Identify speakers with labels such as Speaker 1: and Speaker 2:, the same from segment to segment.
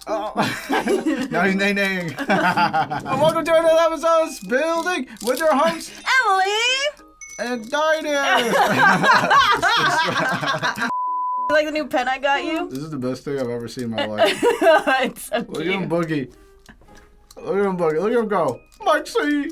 Speaker 1: Oh. Now he's nay-naying. And welcome to another episode of Building with your hosts,
Speaker 2: Emily!
Speaker 1: And Daidus!
Speaker 2: You like the new pen I got you?
Speaker 1: This is the best thing I've ever seen in my life.
Speaker 2: It's so
Speaker 1: Look at
Speaker 2: cute.
Speaker 1: him boogie. Look at him boogie. Look at him go. Maxie!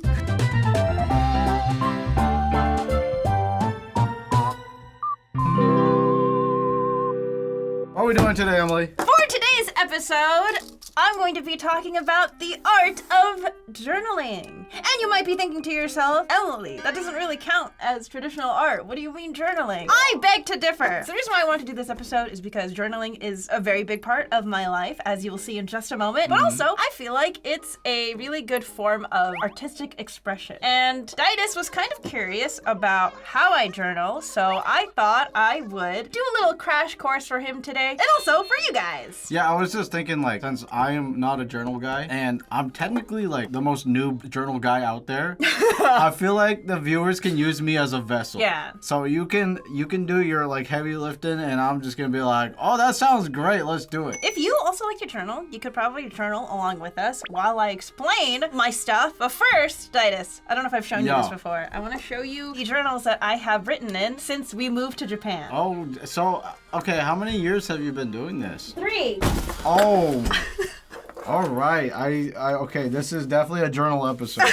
Speaker 1: What are we doing today, Emily?
Speaker 2: For today's episode, I'm going to be talking about the art of journaling. And you might be thinking to yourself, Emily, that doesn't really count as traditional art. What do you mean journaling? I beg to differ. So the reason why I want to do this episode is because journaling is a very big part of my life, as you will see in just a moment. But also, I feel like it's a really good form of artistic expression. And Daidus was kind of curious about how I journal, so I thought I would do a little crash course for him today, and also for you guys.
Speaker 1: Yeah, I was just thinking, like, since I am not a journal guy, and I'm technically, like, the most noob journal guy out there, I feel like the viewers can use me as a vessel.
Speaker 2: Yeah.
Speaker 1: So you can do your, like, heavy lifting, and I'm just gonna be like, oh, that sounds great, let's do it.
Speaker 2: If you also like to journal, you could probably journal along with us while I explain my stuff. But first, Daidus, I don't know if I've shown you this before. I want to show you the journals that I have written in since we moved to Japan.
Speaker 1: Oh, so, okay, how many years have you been doing this?
Speaker 2: 3.
Speaker 1: Oh. All right, okay, this is definitely a journal episode.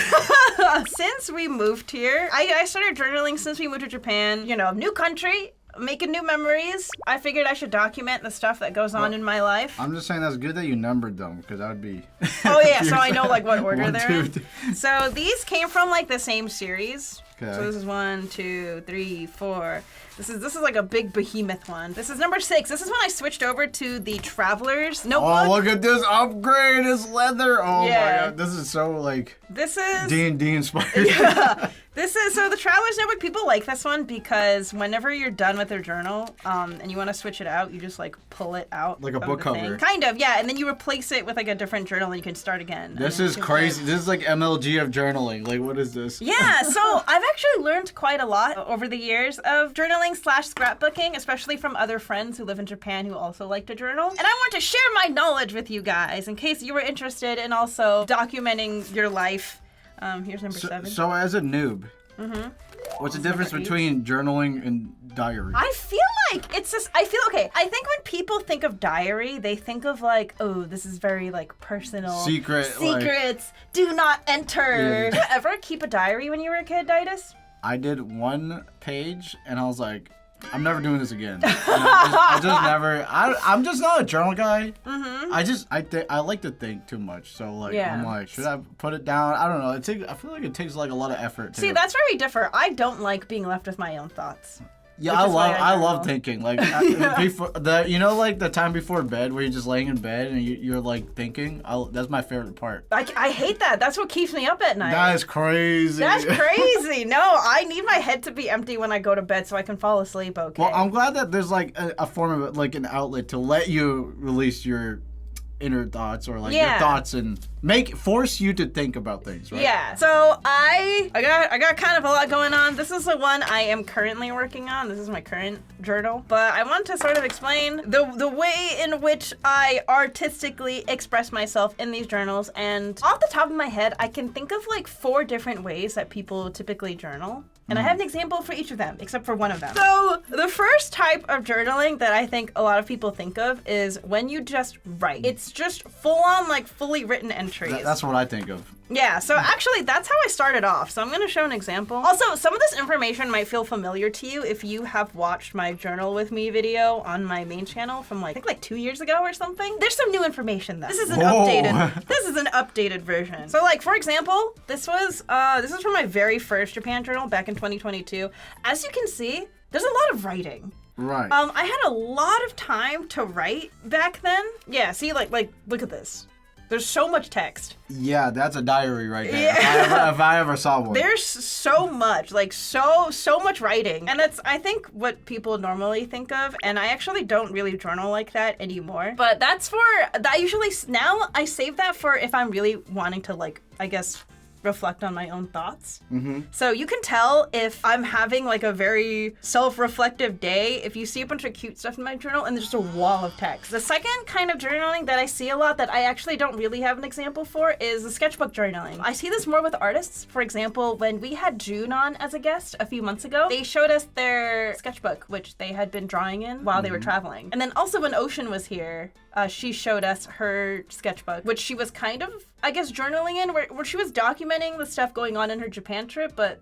Speaker 2: Since we moved here, I started journaling since we moved to Japan. You know, new country, making new memories. I figured I should document the stuff that goes on in my life.
Speaker 1: I'm just saying that's good that you numbered them, because that would be...
Speaker 2: Oh yeah, so I know like what order
Speaker 1: One,
Speaker 2: they're
Speaker 1: two,
Speaker 2: in.
Speaker 1: three.
Speaker 2: So these came from like the same series.
Speaker 1: Okay.
Speaker 2: So this is 1, 2, 3, 4. This is like a big behemoth one. This is number 6. This is when I switched over to the Traveler's Notebook.
Speaker 1: Oh, look at this upgrade! It's leather! Oh
Speaker 2: Yeah.
Speaker 1: my god, this is so, like,
Speaker 2: This is...
Speaker 1: D&D inspired.
Speaker 2: Yeah. This is, so the Traveler's Notebook, people like this one because whenever you're done with their journal, and you want to switch it out, you just like pull it out.
Speaker 1: Like a
Speaker 2: of
Speaker 1: book
Speaker 2: the
Speaker 1: cover.
Speaker 2: thing. Kind of, yeah, and then you replace it with like a different journal and you can start again.
Speaker 1: This
Speaker 2: And
Speaker 1: is
Speaker 2: you can
Speaker 1: crazy.
Speaker 2: play.
Speaker 1: This is like MLG of journaling. Like, what is this?
Speaker 2: Yeah, so I've actually learned quite a lot over the years of journaling / scrapbooking, especially from other friends who live in Japan who also like to journal. And I want to share my knowledge with you guys in case you were interested in also documenting your life. Here's number 7.
Speaker 1: So as a noob, what's the difference between journaling and diary?
Speaker 2: I feel like it's just, I think when people think of diary, they think of like, oh, this is very like personal.
Speaker 1: Secrets,
Speaker 2: do not enter.
Speaker 1: Yeah.
Speaker 2: Did you ever keep a diary when you were a kid, Daidus?
Speaker 1: I did 1 page, and I was like, I'm never doing this again. And I just never. I'm just not a journal guy. I like to think too much. So like,
Speaker 2: Yeah.
Speaker 1: I'm like, should I put it down? I don't know. I feel like it takes like a lot of effort.
Speaker 2: See, that's where we differ. I don't like being left with my own thoughts.
Speaker 1: Yeah,
Speaker 2: Which is why
Speaker 1: I love
Speaker 2: journal.
Speaker 1: thinking. Like before like the time before bed where you're just laying in bed and you're like thinking. That's my favorite part.
Speaker 2: I hate that. That's what keeps me up at night.
Speaker 1: That is crazy.
Speaker 2: That's crazy. No, I need my head to be empty when I go to bed so I can fall asleep okay.
Speaker 1: Well, I'm glad that there's like a form of like an outlet to let you release your inner thoughts or like your thoughts and force you to think about things, right?
Speaker 2: Yeah. So I got kind of a lot going on. This is the one I am currently working on. This is my current journal. But I want to sort of explain the way in which I artistically express myself in these journals. And off the top of my head, I can think of like 4 different ways that people typically journal. And I have an example for each of them, except for one of them. So the first type of journaling that I think a lot of people think of is when you just write. It's just full on, like fully written entries.
Speaker 1: That's what I think of.
Speaker 2: Yeah, so actually that's how I started off. So I'm gonna show an example. Also, some of this information might feel familiar to you if you have watched my journal with me video on my main channel from like, I think like 2 years ago or something. There's some new information though. This is an updated version. So like, for example, this is from my very first Japan journal back in 2022. As you can see, there's a lot of writing.
Speaker 1: Right.
Speaker 2: I had a lot of time to write back then. Yeah, see, like look at this. There's so much text.
Speaker 1: Yeah, that's a diary right there.
Speaker 2: Yeah.
Speaker 1: If I ever saw one.
Speaker 2: There's so much, like so much writing. And that's, I think, what people normally think of. And I actually don't really journal like that anymore. But that's for, I usually, now I save that for if I'm really wanting to, like, I guess, reflect on my own thoughts. So you can tell if I'm having like a very self-reflective day if you see a bunch of cute stuff in my journal and there's just a wall of text. The second kind of journaling that I see a lot that I actually don't really have an example for is the sketchbook journaling. I see this more with artists. For example, when we had June on as a guest a few months ago, they showed us their sketchbook, which they had been drawing in while they were traveling. And then also when Ocean was here, she showed us her sketchbook, which she was kind of, I guess, journaling in, where she was documenting the stuff going on in her Japan trip, but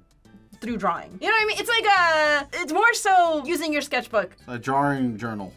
Speaker 2: through drawing. You know what I mean? It's like it's more so using your sketchbook.
Speaker 1: A drawing journal.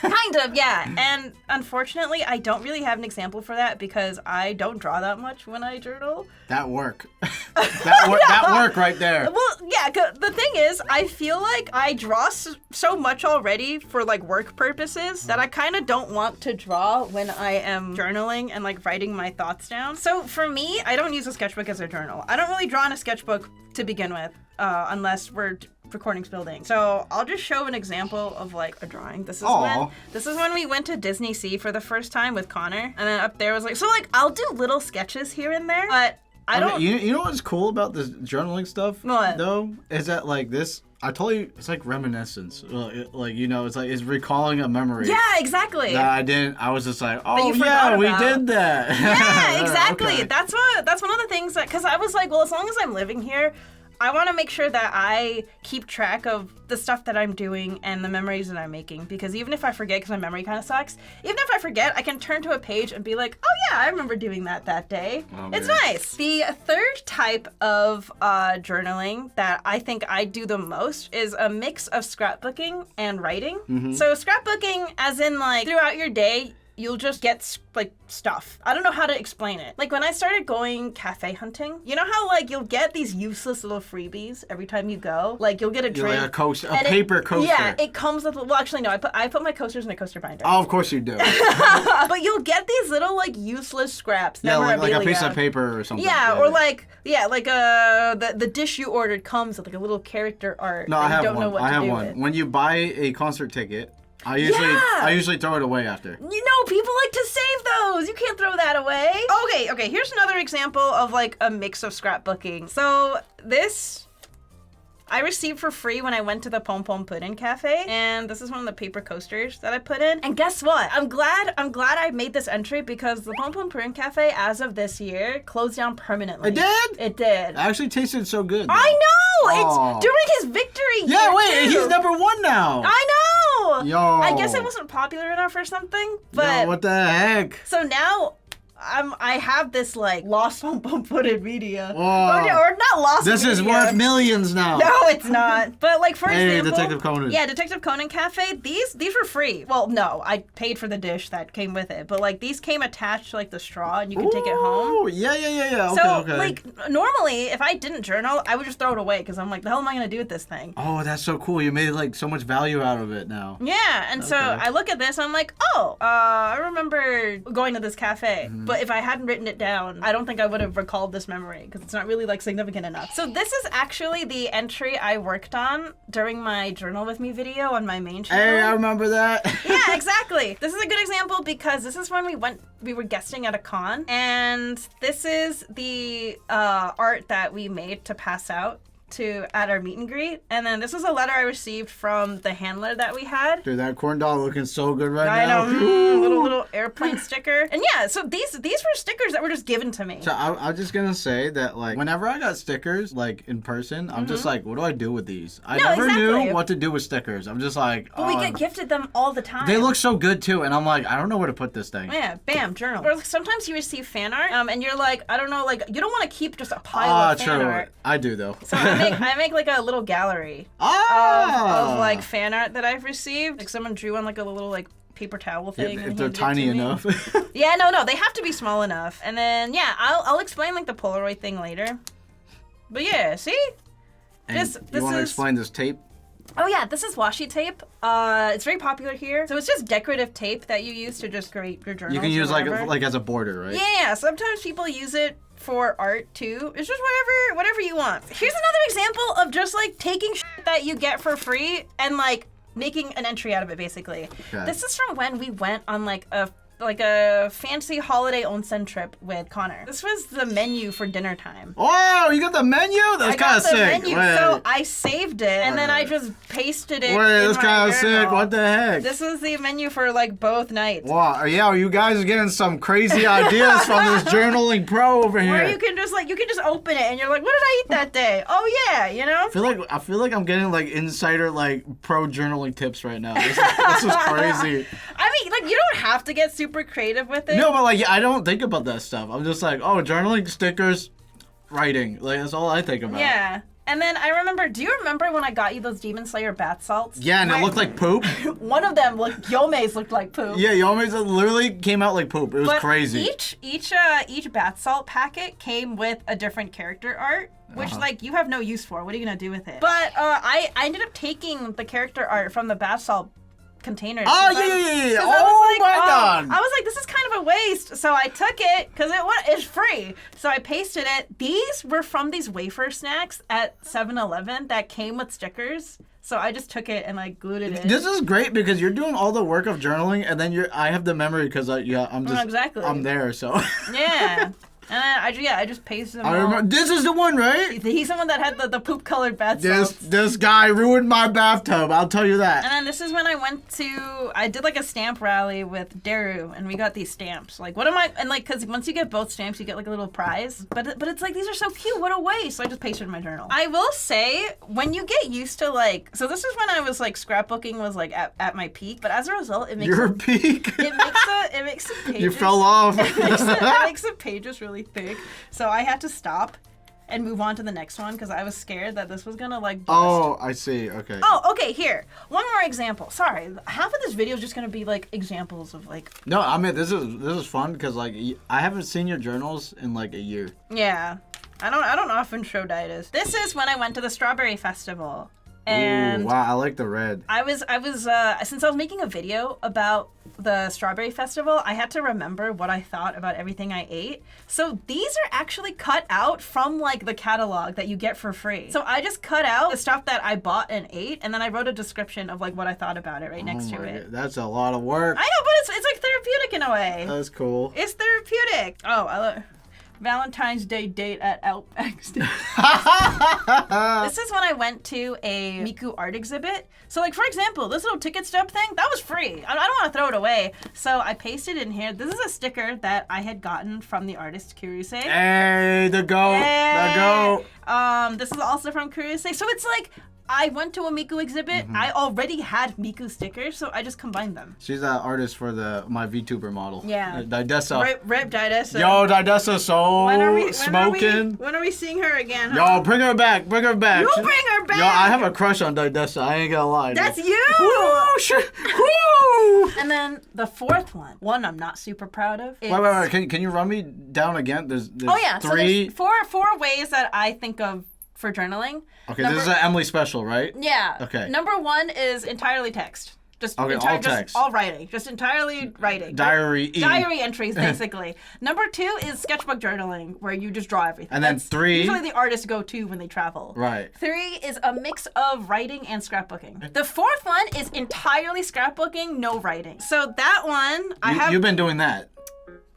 Speaker 2: Kind of, yeah. And unfortunately, I don't really have an example for that because I don't draw that much when I journal.
Speaker 1: That work. That work right there.
Speaker 2: Well, yeah, the thing is, I feel like I draw so much already for like work purposes that I kind of don't want to draw when I am journaling and like writing my thoughts down. So for me, I don't use a sketchbook as a journal. I don't really draw in a sketchbook to begin with, unless we're recordings building. So I'll just show an example of like a drawing. This is when we went to Disney Sea for the first time with Connor, and then up there was like, so like I'll do little sketches here and there, but I don't.
Speaker 1: You know what's cool about this journaling stuff?
Speaker 2: What?
Speaker 1: Though is that like this. I told you it's like reminiscence. Like you know, it's recalling a memory.
Speaker 2: Yeah, exactly.
Speaker 1: That I didn't. I was just like,
Speaker 2: That you
Speaker 1: oh
Speaker 2: forgot
Speaker 1: yeah, we
Speaker 2: about.
Speaker 1: did that.
Speaker 2: Yeah, exactly.
Speaker 1: Okay.
Speaker 2: That's one of the things that, because I was like, well, as long as I'm living here, I want to make sure that I keep track of the stuff that I'm doing and the memories that I'm making, because even if I forget, because my memory kind of sucks, even if I forget, I can turn to a page and be like, oh yeah, I remember doing that day.
Speaker 1: Oh,
Speaker 2: it's
Speaker 1: man.
Speaker 2: nice. The third type of journaling that I think I do the most is a mix of scrapbooking and writing. So scrapbooking as in like throughout your day, you'll just get like stuff. I don't know how to explain it. Like when I started going cafe hunting, you know how like you'll get these useless little freebies every time you go? Like you'll get a drink.
Speaker 1: Like a coaster, a paper coaster.
Speaker 2: Yeah, it comes with, well actually no, I put my coasters in a coaster binder.
Speaker 1: Oh, of course you do.
Speaker 2: But you'll get these little like useless scraps.
Speaker 1: Yeah, like a
Speaker 2: memorabilia.
Speaker 1: piece of paper or something.
Speaker 2: Yeah, or like the dish you ordered comes with like a little character art.
Speaker 1: No,
Speaker 2: that
Speaker 1: I
Speaker 2: you
Speaker 1: have
Speaker 2: don't
Speaker 1: one.
Speaker 2: know what
Speaker 1: I
Speaker 2: to
Speaker 1: have
Speaker 2: do
Speaker 1: one.
Speaker 2: with.
Speaker 1: When you buy a concert ticket, I usually throw it away after.
Speaker 2: You know, people like to save those. You can't throw that away. Okay, here's another example of like a mix of scrapbooking. So this I received for free when I went to the Pom Pom Pudding Cafe, and this is one of the paper coasters that I put in. And guess what? I'm glad I made this entry because the Pom Pom Pudding Cafe, as of this year, closed down permanently.
Speaker 1: It did?
Speaker 2: It did.
Speaker 1: It actually tasted so good. Though.
Speaker 2: I know!
Speaker 1: Oh.
Speaker 2: It's during his victory
Speaker 1: Yeah,
Speaker 2: year,
Speaker 1: wait,
Speaker 2: too.
Speaker 1: he's #1 now.
Speaker 2: I know!
Speaker 1: Yo.
Speaker 2: I guess it wasn't popular enough or something, but...
Speaker 1: Yo, what the heck?
Speaker 2: So now... I have this like lost Pom Pom Pudding media.
Speaker 1: Whoa.
Speaker 2: Or not lost
Speaker 1: This
Speaker 2: media.
Speaker 1: is worth millions now.
Speaker 2: No, it's not. But like for
Speaker 1: Hey,
Speaker 2: example,
Speaker 1: Detective Conan.
Speaker 2: Yeah, Detective Conan Cafe. These were free. Well, no, I paid for the dish that came with it. But like these came attached to like the straw, and you can take it home.
Speaker 1: Oh, yeah. Okay,
Speaker 2: So
Speaker 1: okay.
Speaker 2: like normally, if I didn't journal, I would just throw it away because I'm like, the hell am I gonna do with this thing?
Speaker 1: Oh, that's so cool. You made like so much value out of it now.
Speaker 2: Yeah, and so I look at this, and I'm like, oh, I remember going to this cafe. But if I hadn't written it down, I don't think I would have recalled this memory because it's not really like significant enough. So this is actually the entry I worked on during my Journal With Me video on my main channel.
Speaker 1: Hey, I remember that.
Speaker 2: Yeah, exactly. This is a good example because this is when we were guesting at a con, and this is the art that we made to pass out at our meet and greet. And then this was a letter I received from the handler that we had.
Speaker 1: Dude, that corn dog looking so good right
Speaker 2: I
Speaker 1: now.
Speaker 2: know, little airplane sticker. And yeah, so these were stickers that were just given to me.
Speaker 1: So I'm just gonna say that like whenever I got stickers like in person, I'm just like, what do I do with these? I never
Speaker 2: exactly.
Speaker 1: knew what to do with stickers. I'm just like,
Speaker 2: But we get gifted them all the time.
Speaker 1: They look so good too, and I'm like, I don't know where to put this thing.
Speaker 2: Yeah, bam, journal. Or like, sometimes you receive fan art, and you're like, I don't know, like you don't want to keep just a pile of fan art.
Speaker 1: I do though.
Speaker 2: So I make like a little gallery of like fan art that I've received. Like someone drew on like a little like paper towel thing.
Speaker 1: If
Speaker 2: and
Speaker 1: they're
Speaker 2: handed it
Speaker 1: tiny
Speaker 2: to me.
Speaker 1: enough.
Speaker 2: Yeah, no, they have to be small enough. And then yeah, I'll explain like the Polaroid thing later. But yeah, see?
Speaker 1: And
Speaker 2: this
Speaker 1: you want to
Speaker 2: is...
Speaker 1: explain this tape?
Speaker 2: Oh yeah, this is washi tape. It's very popular here. So it's just decorative tape that you use to just create your journals.
Speaker 1: You can use
Speaker 2: or whatever.
Speaker 1: like as a border, right?
Speaker 2: Yeah, sometimes people use it for art too. It's just whatever you want. Here's another example of just like taking shit that you get for free and like making an entry out of it basically.
Speaker 1: Okay.
Speaker 2: This is from when we went on like a like a fancy holiday onsen trip with Connor. This was the menu for dinner time.
Speaker 1: Oh, you got the menu? That's kind of sick.
Speaker 2: Menu, so I saved it and then I just pasted it.
Speaker 1: Wait, that's kind of sick. What the heck?
Speaker 2: This was the menu for like both nights.
Speaker 1: Wow, yeah, you guys are getting some crazy ideas from this journaling pro over here.
Speaker 2: Where you can just open it and you're like, what did I eat that day? Oh yeah, you know.
Speaker 1: I feel like I'm getting like insider like pro journaling tips right now. This is crazy.
Speaker 2: I mean, like, you don't have to get super creative with it.
Speaker 1: No, but like I don't think about that stuff. I'm just like, oh, journaling, stickers, writing. Like that's all I think about.
Speaker 2: Yeah. And then I remember, do you remember when I got you those Demon Slayer bath salts?
Speaker 1: Yeah, and it looked like poop.
Speaker 2: One of them, Yome's looked like poop.
Speaker 1: Yeah, Yome's literally came out like poop. It was crazy.
Speaker 2: Each bath salt packet came with a different character art, which like you have no use for. What are you gonna do with it? But I ended up taking the character art from the bath salt containers.
Speaker 1: Oh yeah. Oh my god.
Speaker 2: I was like, this is kind of a waste. So I took it because it's free. So I pasted it. These were from these wafer snacks at 7-Eleven that came with stickers. So I just took it and like glued it in.
Speaker 1: This is great because you're doing all the work of journaling and then I have the memory because I'm there. So
Speaker 2: yeah. And then I just pasted them.
Speaker 1: I remember. This is the one, right?
Speaker 2: He's the one that had the poop colored bath salts.
Speaker 1: This guy ruined my bathtub. I'll tell you that.
Speaker 2: And then this is when I did like a stamp rally with Daru, and we got these stamps. Like, what am I? And like, cause once you get both stamps, you get like a little prize. But it's like these are so cute. What a waste. So I just pasted in my journal. I will say, when you get used to like, so this is when I was like scrapbooking was like at my peak. But as a result, it makes
Speaker 1: your peak.
Speaker 2: It makes the pages.
Speaker 1: You fell off.
Speaker 2: It makes the pages really thick, so I had to stop and move on to the next one because I was scared that this was gonna like bust.
Speaker 1: Oh, I see. Okay.
Speaker 2: Oh, okay. Here, one more example. Sorry, half of this video is just gonna be like examples of like.
Speaker 1: No, I mean this is fun because like I haven't seen your journals in like a year.
Speaker 2: Yeah, I don't often show Daidus. This is when I went to the Strawberry Festival. And
Speaker 1: ooh, wow, I like the red.
Speaker 2: I was since I was making a video about the Strawberry Festival, I had to remember what I thought about everything I ate. So these are actually cut out from like the catalog that you get for free. So I just cut out the stuff that I bought and ate, and then I wrote a description of like what I thought about it right next to it.
Speaker 1: God. That's a lot of work.
Speaker 2: I know, but it's like therapeutic in a way.
Speaker 1: That's cool.
Speaker 2: It's therapeutic. Oh, I love Valentine's Day date at Outback Steak. This is when I went to a Miku art exhibit. So like, for example, this little ticket stub thing, that was free. I don't want to throw it away. So I pasted in here. This is a sticker that I had gotten from the artist Kuruse.
Speaker 1: Hey, the goat.
Speaker 2: Hey.
Speaker 1: The goat.
Speaker 2: This is also from Kuruse. So it's like, I went to a Miku exhibit. Mm-hmm. I already had Miku stickers, so I just combined them.
Speaker 1: She's the artist for my VTuber model.
Speaker 2: Yeah.
Speaker 1: Daidessa.
Speaker 2: Rip Daidessa.
Speaker 1: Yo, Daidessa so smoking.
Speaker 2: When are we seeing her again?
Speaker 1: Huh? Yo, bring her back. Bring her back.
Speaker 2: You bring her back.
Speaker 1: Yo, I have a crush on Daidessa. I ain't gonna lie.
Speaker 2: That's you.
Speaker 1: Woo, sure. Woo.
Speaker 2: And then the fourth one I'm not super proud of.
Speaker 1: Wait. Can you run me down again? There's
Speaker 2: oh yeah.
Speaker 1: three.
Speaker 2: So there's four ways that I think of for journaling.
Speaker 1: Okay, this is an Emily special, right?
Speaker 2: Yeah.
Speaker 1: Okay.
Speaker 2: Number one is entirely text. Just
Speaker 1: all text.
Speaker 2: All writing. Just entirely writing.
Speaker 1: Diary
Speaker 2: entries, basically. Number two is sketchbook journaling, where you just draw everything.
Speaker 1: And then three.
Speaker 2: Usually the artists go to when they travel.
Speaker 1: Right.
Speaker 2: Three is a mix of writing and scrapbooking. The fourth one is entirely scrapbooking, no writing. So that one,
Speaker 1: You've been doing that.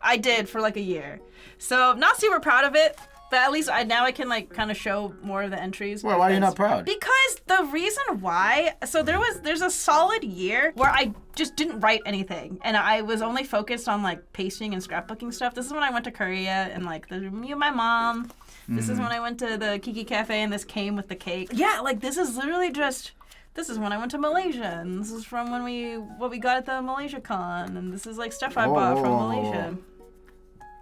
Speaker 2: I did for like a year. So I'm not super proud of it. But at least now I can like kind of show more of the entries.
Speaker 1: Well, why are you not proud?
Speaker 2: Because the reason why, so there's a solid year where I just didn't write anything, and I was only focused on like pasting and scrapbooking stuff. This is when I went to Korea and like me and my mom. This is when I went to the Kiki Cafe and this came with the cake. Yeah, like this is literally just. This is when I went to Malaysia, and this is from what we got at the Malaysia Con, and this is like stuff I bought from Malaysia.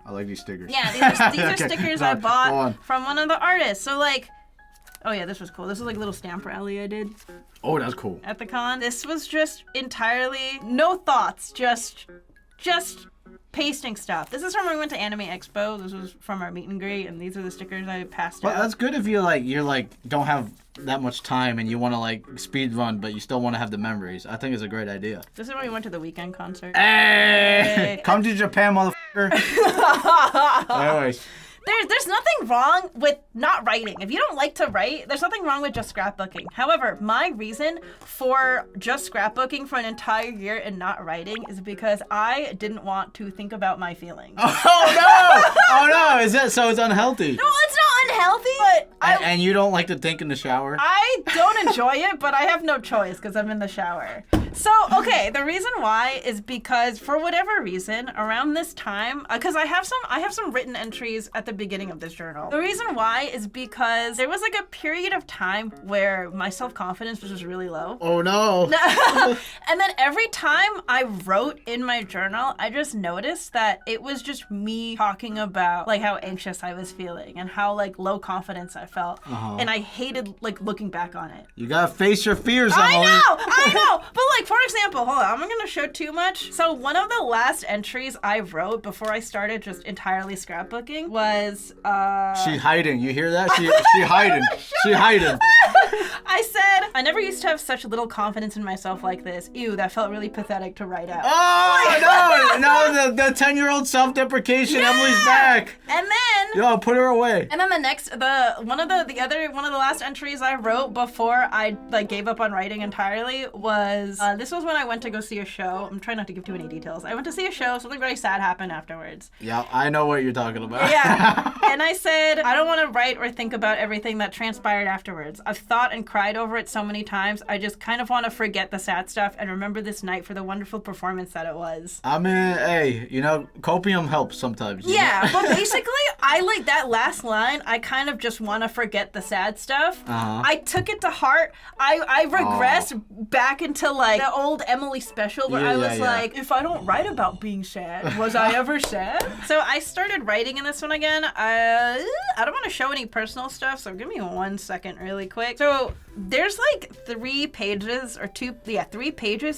Speaker 1: I like these stickers.
Speaker 2: Yeah, these are okay. Stickers I bought from one of the artists. So like, oh yeah, this was cool. This was like a little stamp rally I did.
Speaker 1: Oh, that's cool.
Speaker 2: At the con. This was just entirely no thoughts, just pasting stuff. This is from when we went to Anime Expo. This was from our meet and greet, and these are the stickers I passed out.
Speaker 1: Well, that's good if you're like don't have that much time and you want to like speed run, but you still want to have the memories. I think it's a great idea.
Speaker 2: This is when we went to the weekend concert.
Speaker 1: Hey! Come to Japan, motherfucker. Anyways.
Speaker 2: There's nothing wrong with not writing. If you don't like to write, there's nothing wrong with just scrapbooking. However, my reason for just scrapbooking for an entire year and not writing is because I didn't want to think about my feelings.
Speaker 1: Oh no! Oh no! Is that so? It's unhealthy.
Speaker 2: No, it's not unhealthy, but
Speaker 1: and you don't like to think in the shower?
Speaker 2: I don't enjoy it, but I have no choice because I'm in the shower. So, okay, the reason why is because for whatever reason, around this time, because I have some written entries at the beginning of this journal. The reason why is because there was like a period of time where my self-confidence was just really low.
Speaker 1: Oh no.
Speaker 2: And then every time I wrote in my journal, I just noticed that it was just me talking about like how anxious I was feeling and how like low confidence I felt. And I hated like looking back on it.
Speaker 1: You gotta face your fears, Emily.
Speaker 2: I know. But like, for example, hold on, I'm not gonna show too much. So one of the last entries I wrote before I started just entirely scrapbooking was
Speaker 1: She hiding. You hear that? She hiding. She hiding.
Speaker 2: I said, I never used to have such little confidence in myself like this. Ew, that felt really pathetic to write out.
Speaker 1: Oh no, the 10-year-old self-deprecation. Yeah. Emily's back.
Speaker 2: And then
Speaker 1: yo, put her away.
Speaker 2: And then one of the last entries I wrote before I like gave up on writing entirely was this was when I went to go see a show. I'm trying not to give too many details. I went to see a show, something very sad happened afterwards.
Speaker 1: Yeah, I know what you're talking about.
Speaker 2: Yeah. And I said, I don't want to write or think about everything that transpired afterwards. I've thought and cried over it so many times. I just kind of want to forget the sad stuff and remember this night for the wonderful performance that it was.
Speaker 1: I mean, hey, you know, copium helps sometimes.
Speaker 2: Yeah, but basically, I like that last line. I kind of just want to forget the sad stuff. I took it to heart. I regressed back into like the old Emily special where I was like, if I don't write about being sad, was I ever sad? So I started writing in this one again. I don't want to show any personal stuff, so give me 1 second really quick. So there's like 3 pages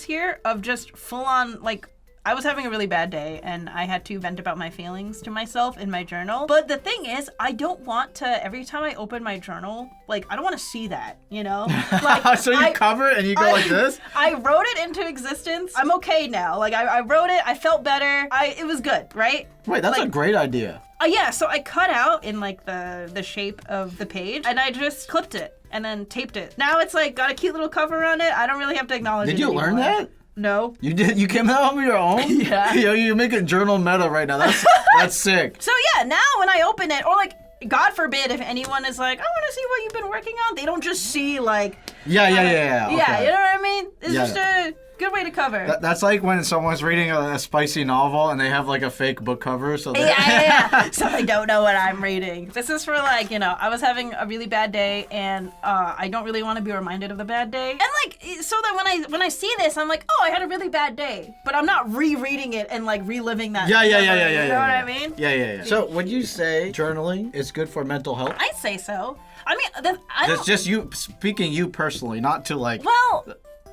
Speaker 2: here of just full on like, I was having a really bad day and I had to vent about my feelings to myself in my journal. But the thing is, I don't want to, every time I open my journal, like, I don't want to see that, you know? Like,
Speaker 1: so you cover it and you go like this?
Speaker 2: I wrote it into existence. I'm okay now. Like, I wrote it, I felt better. It was good, right?
Speaker 1: Wait, that's like, a great idea.
Speaker 2: Yeah, so I cut out in like the shape of the page and I just clipped it and then taped it. Now it's like got a cute little cover on it. I don't really have to acknowledge it.
Speaker 1: Did you learn that?
Speaker 2: No.
Speaker 1: You did? You came out on your own?
Speaker 2: Yeah.
Speaker 1: Yo, you're making journal meta right now. That's sick.
Speaker 2: So yeah, now when I open it, or like, God forbid if anyone is like, I want to see what you've been working on, they don't just see like...
Speaker 1: Yeah. Okay.
Speaker 2: Yeah, you know what I mean? It's just a good way to cover.
Speaker 1: That's like when someone's reading a spicy novel and they have like a fake book cover. So
Speaker 2: yeah. So they don't know what I'm reading. This is for like, you know, I was having a really bad day and I don't really want to be reminded of the bad day. And like, so that when I see this, I'm like, oh, I had a really bad day. But I'm not rereading it and like reliving that.
Speaker 1: Yeah.
Speaker 2: You know what I mean?
Speaker 1: Yeah. So would you say journaling is good for mental health?
Speaker 2: I'd say so. I mean,
Speaker 1: That's just you speaking you personally, not to like...
Speaker 2: Well...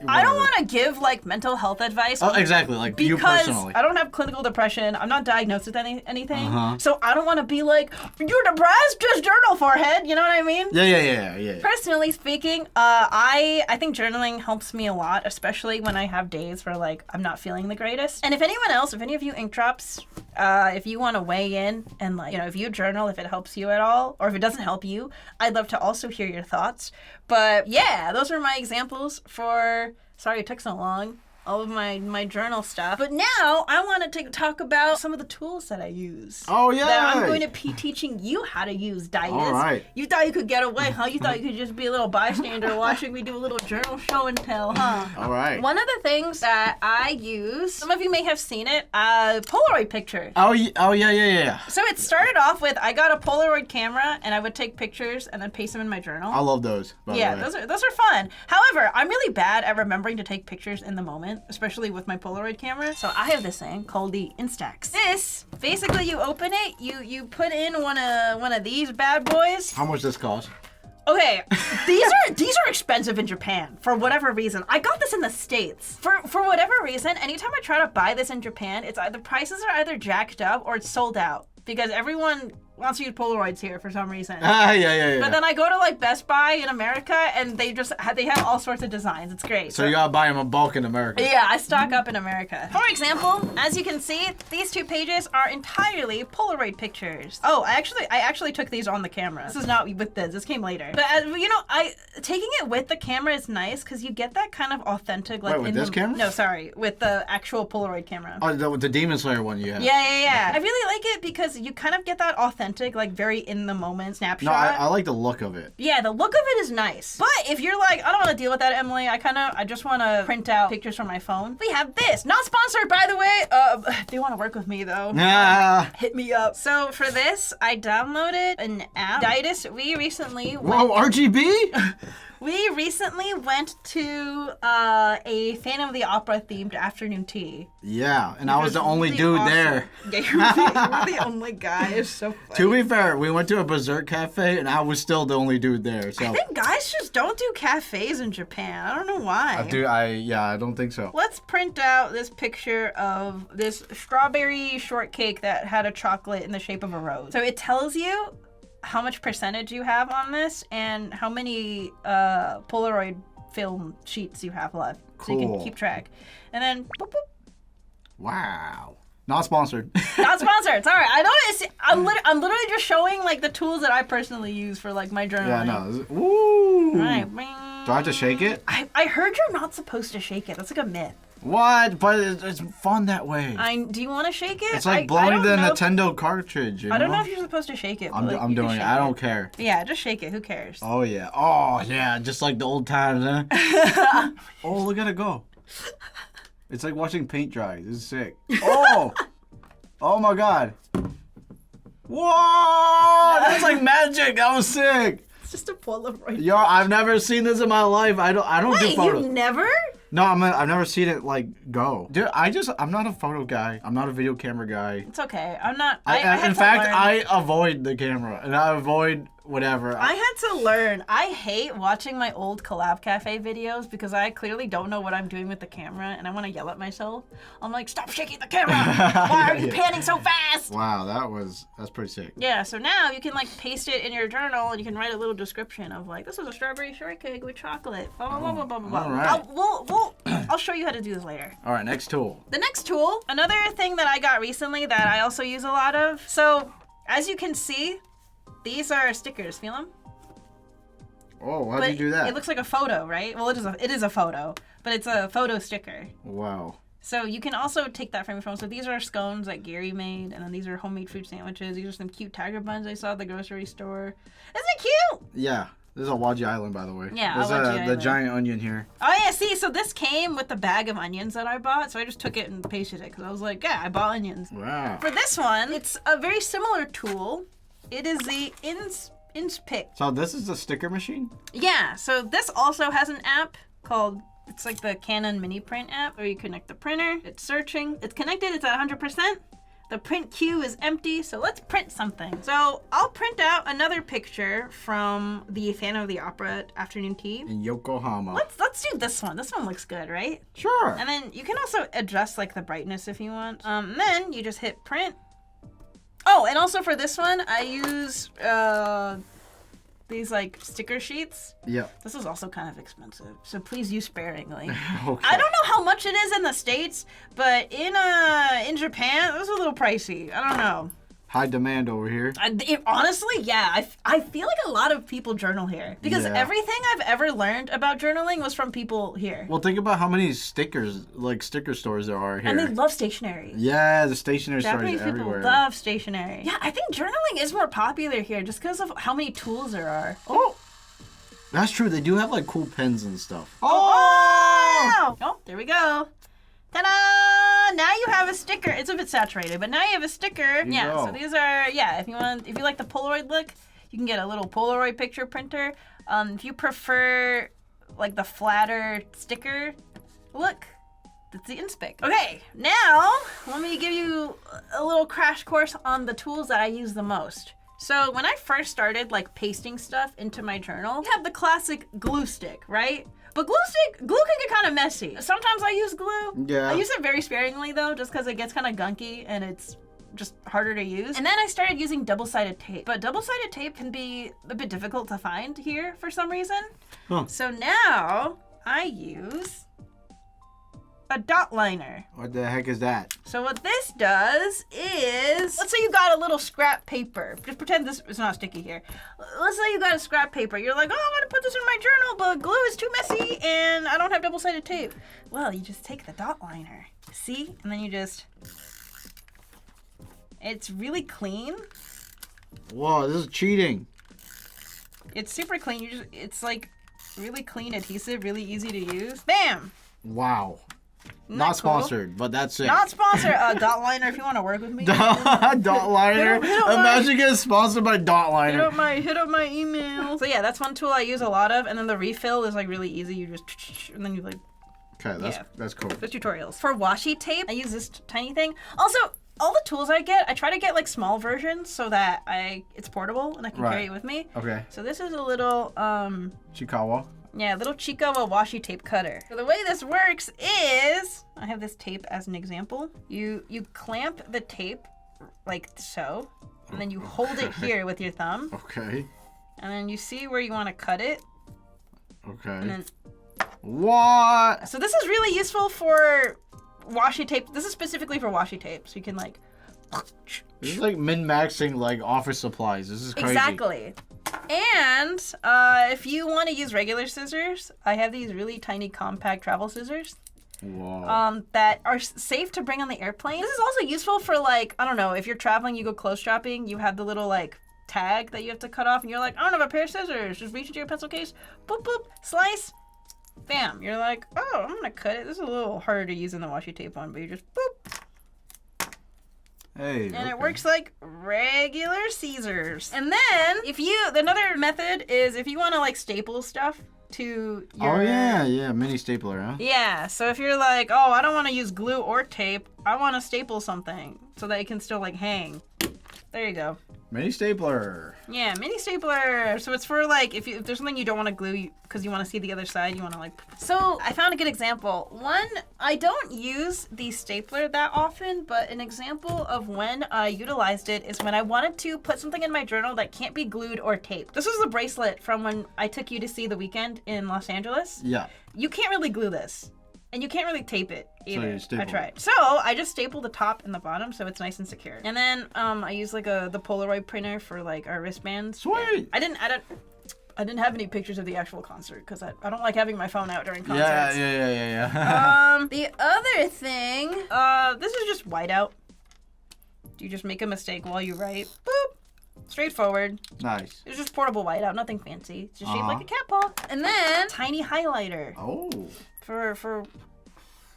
Speaker 2: I don't want to give like mental health advice.
Speaker 1: Oh, exactly, like you personally.
Speaker 2: Because I don't have clinical depression. I'm not diagnosed with anything. So I don't want to be like, you're depressed? Just journal, forehead. You know what I mean?
Speaker 1: Yeah.
Speaker 2: Personally speaking, I think journaling helps me a lot, especially when I have days where like I'm not feeling the greatest. And if any of you ink drops, if you want to weigh in and like, you know, if you journal, if it helps you at all, or if it doesn't help you, I'd love to also hear your thoughts. But yeah, those are my examples for, sorry it took so long, all of my journal stuff. But now I wanted to talk about some of the tools that I use.
Speaker 1: Oh, yeah.
Speaker 2: That I'm going to be teaching you how to use, Daidus.
Speaker 1: All right.
Speaker 2: You thought you could get away, huh? You thought you could just be a little bystander watching me do a little journal show and tell, huh?
Speaker 1: All right.
Speaker 2: One of the things that I use, some of you may have seen it, Polaroid picture.
Speaker 1: Oh yeah.
Speaker 2: So it started off with, I got a Polaroid camera and I would take pictures and then paste them in my journal.
Speaker 1: I love those.
Speaker 2: Yeah, those are fun. However, I'm really bad at remembering to take pictures in the moment, especially with my Polaroid camera. So I have this thing called the instax. This, basically you open it, you put in one of these bad boys.
Speaker 1: How much does this cost?
Speaker 2: Okay, these are expensive in Japan for whatever reason. I got this in the States. For whatever reason, anytime I try to buy this in Japan, the prices are either jacked up or it's sold out. Because everyone wants to use Polaroids here for some reason.
Speaker 1: Yeah.
Speaker 2: But then I go to like Best Buy in America, and they have all sorts of designs. It's great.
Speaker 1: So you gotta buy them in bulk in America.
Speaker 2: Yeah, I stock up in America. For example, as you can see, these 2 pages are entirely Polaroid pictures. Oh, I actually took these on the camera. This is not with this. This came later. But you know, taking it with the camera is nice because you get that kind of authentic like.
Speaker 1: Wait, with this camera?
Speaker 2: No, sorry, with the actual Polaroid camera.
Speaker 1: Oh, the Demon Slayer one you have.
Speaker 2: Yeah. I really like it because you kind of get that authentic, like very in the moment snapshot.
Speaker 1: No, I like the look of it.
Speaker 2: Yeah, the look of it is nice. But if you're like, I don't want to deal with that, Emily, I just want to print out pictures from my phone. We have this. Not sponsored, by the way. If you want to work with me, though, hit me up. So for this, I downloaded an app. Daidus, we recently
Speaker 1: RGB?
Speaker 2: We recently went to a Fan of the Opera themed afternoon tea.
Speaker 1: Yeah, and I was the only dude there.
Speaker 2: Yeah, you were the only guy. It's so funny.
Speaker 1: To be fair, we went to a Berserk cafe, and I was still the only dude there. So
Speaker 2: I think guys just don't do cafes in Japan. I don't know why.
Speaker 1: I don't think so.
Speaker 2: Let's print out this picture of this strawberry shortcake that had a chocolate in the shape of a rose. So it tells you how much percentage you have on this and how many Polaroid film sheets you have left.
Speaker 1: Cool.
Speaker 2: So you can keep track. And then, boop, boop.
Speaker 1: Wow. Not sponsored.
Speaker 2: Not sponsored. It's all right. I know. I'm literally just showing like the tools that I personally use for like my journaling.
Speaker 1: Yeah, no. Ooh.
Speaker 2: All right.
Speaker 1: Do I have to shake it?
Speaker 2: I heard you're not supposed to shake it. That's like a myth.
Speaker 1: What? But it's fun that way.
Speaker 2: Do you want to shake it?
Speaker 1: It's like blowing the Nintendo cartridge.
Speaker 2: I don't know if you're supposed to shake it.
Speaker 1: I'm doing it. I don't care.
Speaker 2: Yeah, just shake it. Who cares?
Speaker 1: Oh yeah. Just like the old times, huh? Oh, look at it go. It's like watching paint dry. This is sick. Oh. Oh my god. Whoa! That's like magic. That was sick.
Speaker 2: It's just a Polaroid.
Speaker 1: Yo, I've never seen this in my life. I don't do photos.
Speaker 2: You've never?
Speaker 1: No, I've never seen it like go. Dude, I'm not a photo guy. I'm not a video camera guy.
Speaker 2: It's okay. I'm not.
Speaker 1: In fact, I avoid the camera and I avoid whatever.
Speaker 2: I had to learn. I hate watching my old Collab Cafe videos because I clearly don't know what I'm doing with the camera and I want to yell at myself. I'm like, stop shaking the camera! Why are you panning so fast?
Speaker 1: Wow, that's pretty sick.
Speaker 2: Yeah, so now you can like paste it in your journal and you can write a little description of like, this is a strawberry shortcake with chocolate. Blah blah blah blah blah blah.
Speaker 1: All right.
Speaker 2: I'll show you how to do this later.
Speaker 1: All right, next tool.
Speaker 2: The next tool, another thing that I got recently that I also use a lot of. So, as you can see, these are stickers. Feel them?
Speaker 1: Oh, how'd you do that?
Speaker 2: It looks like a photo, right? Well, it is a photo, but it's a photo sticker.
Speaker 1: Wow.
Speaker 2: So you can also take that from your phone. So these are scones that Gary made, and then these are homemade fruit sandwiches. These are some cute tiger buns I saw at the grocery store. Isn't it cute?
Speaker 1: Yeah. This is a Waji Island, by the way.
Speaker 2: Yeah,
Speaker 1: There's
Speaker 2: Awaji
Speaker 1: the
Speaker 2: Island.
Speaker 1: giant onion here.
Speaker 2: Oh, yeah, see, so this came with the bag of onions that I bought, so I just took it and pasted it, because I was like, yeah, I bought onions.
Speaker 1: Wow.
Speaker 2: For this one, it's a very similar tool. It is the iNSPiC.
Speaker 1: So this is the sticker machine?
Speaker 2: Yeah, so this also has an app called, it's like the Canon mini print app, where you connect the printer, it's searching, it's connected, it's at 100%. The print queue is empty, so let's print something. So I'll print out another picture from the Fan of the Opera afternoon tea.
Speaker 1: In Yokohama.
Speaker 2: Let's do this one. This one looks good, right?
Speaker 1: Sure.
Speaker 2: And then you can also adjust like the brightness if you want. Then you just hit print. Oh, and also for this one, I use these like sticker sheets.
Speaker 1: Yeah.
Speaker 2: This is also kind of expensive, so please use sparingly.
Speaker 1: Okay.
Speaker 2: I don't know how much it is in the States, but in Japan, it was a little pricey. I don't know.
Speaker 1: High demand over here.
Speaker 2: Honestly, yeah. I feel like a lot of people journal here because everything I've ever learned about journaling was from people here.
Speaker 1: Well, think about how many stickers, like sticker stores there are here.
Speaker 2: And they love stationery.
Speaker 1: Yeah, the stationery stores
Speaker 2: Japanese
Speaker 1: everywhere.
Speaker 2: people love stationery. Yeah, I think journaling is more popular here just because of how many tools there are.
Speaker 1: Oh, that's true. They do have like cool pens and stuff.
Speaker 2: Oh! Oh, there we go. Ta-da! Now you have a sticker. It's a bit saturated, but now you have a sticker. Yeah, so these are, if you like the Polaroid look, you can get a little Polaroid picture printer. If you prefer like the flatter sticker look, that's the iNSPiC. Okay, now let me give you a little crash course on the tools that I use the most. So when I first started like pasting stuff into my journal, you have the classic glue stick, right? But glue can get kind of messy. Sometimes I use glue.
Speaker 1: Yeah.
Speaker 2: I use it very sparingly though, just because it gets kind of gunky and it's just harder to use. And then I started using double-sided tape. But double-sided tape can be a bit difficult to find here for some reason.
Speaker 1: Huh.
Speaker 2: So now I use a Dotliner.
Speaker 1: What the heck is that?
Speaker 2: So what this does is, let's say you got a little scrap paper. Just pretend this is not sticky here. Let's say you got a scrap paper. You're like, oh, I want to put this in my journal, but glue is too messy and I don't have double-sided tape. Well, you just take the Dotliner, see? And then you just, it's really clean.
Speaker 1: Whoa, this is cheating.
Speaker 2: It's super clean. It's like really clean adhesive, really easy to use. Bam!
Speaker 1: Wow. Not
Speaker 2: cool?
Speaker 1: Sponsored, but that's it.
Speaker 2: Not sponsored. Dotliner, if you want to work with me.
Speaker 1: Dotliner.
Speaker 2: Hit up
Speaker 1: Imagine getting sponsored by Dotliner.
Speaker 2: Hit up my email. So yeah, that's one tool I use a lot of, and then the refill is like really easy. You just, and then you like.
Speaker 1: Okay, that's cool.
Speaker 2: The tutorials. For washi tape, I use this tiny thing. Also, all the tools I get, I try to get like small versions so that it's portable and I can carry it with me.
Speaker 1: Okay.
Speaker 2: So this is a little
Speaker 1: Chikawa.
Speaker 2: Yeah, little Chikawa washi tape cutter. So the way this works is, I have this tape as an example. You clamp the tape like so, and then you hold it here with your thumb.
Speaker 1: Okay.
Speaker 2: And then you see where you want to cut it.
Speaker 1: Okay.
Speaker 2: And then,
Speaker 1: what?
Speaker 2: so this is really useful for washi tape. This is specifically for washi tape, so you can like.
Speaker 1: This is like min-maxing like office supplies. This is crazy.
Speaker 2: Exactly. And if you want to use regular scissors, I have these really tiny compact travel scissors.
Speaker 1: Whoa.
Speaker 2: That are safe to bring on the airplane. This is also useful for like, I don't know, if you're traveling, you go clothes shopping, you have the little like tag that you have to cut off and you're like, I don't have a pair of scissors. Just reach into your pencil case, boop, boop, slice, bam. You're like, oh, I'm gonna cut it. This is a little harder to use than the washi tape one, but you just boop.
Speaker 1: Hey,
Speaker 2: and it works like regular scissors. And then another method is if you want to like staple stuff to your...
Speaker 1: Oh yeah, mini stapler, huh?
Speaker 2: Yeah, so if you're like, oh, I don't want to use glue or tape, I want to staple something so that it can still like hang. There you go.
Speaker 1: Mini stapler.
Speaker 2: Yeah, mini stapler. So it's for like, if there's something you don't want to glue because you want to see the other side, you want to like... So I found a good example. One, I don't use the stapler that often, but an example of when I utilized it is when I wanted to put something in my journal that can't be glued or taped. This was the bracelet from when I took you to see The Weeknd in Los Angeles.
Speaker 1: Yeah.
Speaker 2: You can't really glue this. And you can't really tape it either.
Speaker 1: So you
Speaker 2: I tried. So I just stapled the top and the bottom so it's nice and secure. And then I use like the Polaroid printer for like our wristbands.
Speaker 1: Sweet.
Speaker 2: I didn't have any pictures of the actual concert because I don't like having my phone out during concerts.
Speaker 1: Yeah.
Speaker 2: The other thing, this is just whiteout. You just make a mistake while you write. Boop. Straightforward.
Speaker 1: Nice.
Speaker 2: It's just portable whiteout, nothing fancy. It's just shaped like a cat paw. And then tiny highlighter.
Speaker 1: Oh.
Speaker 2: For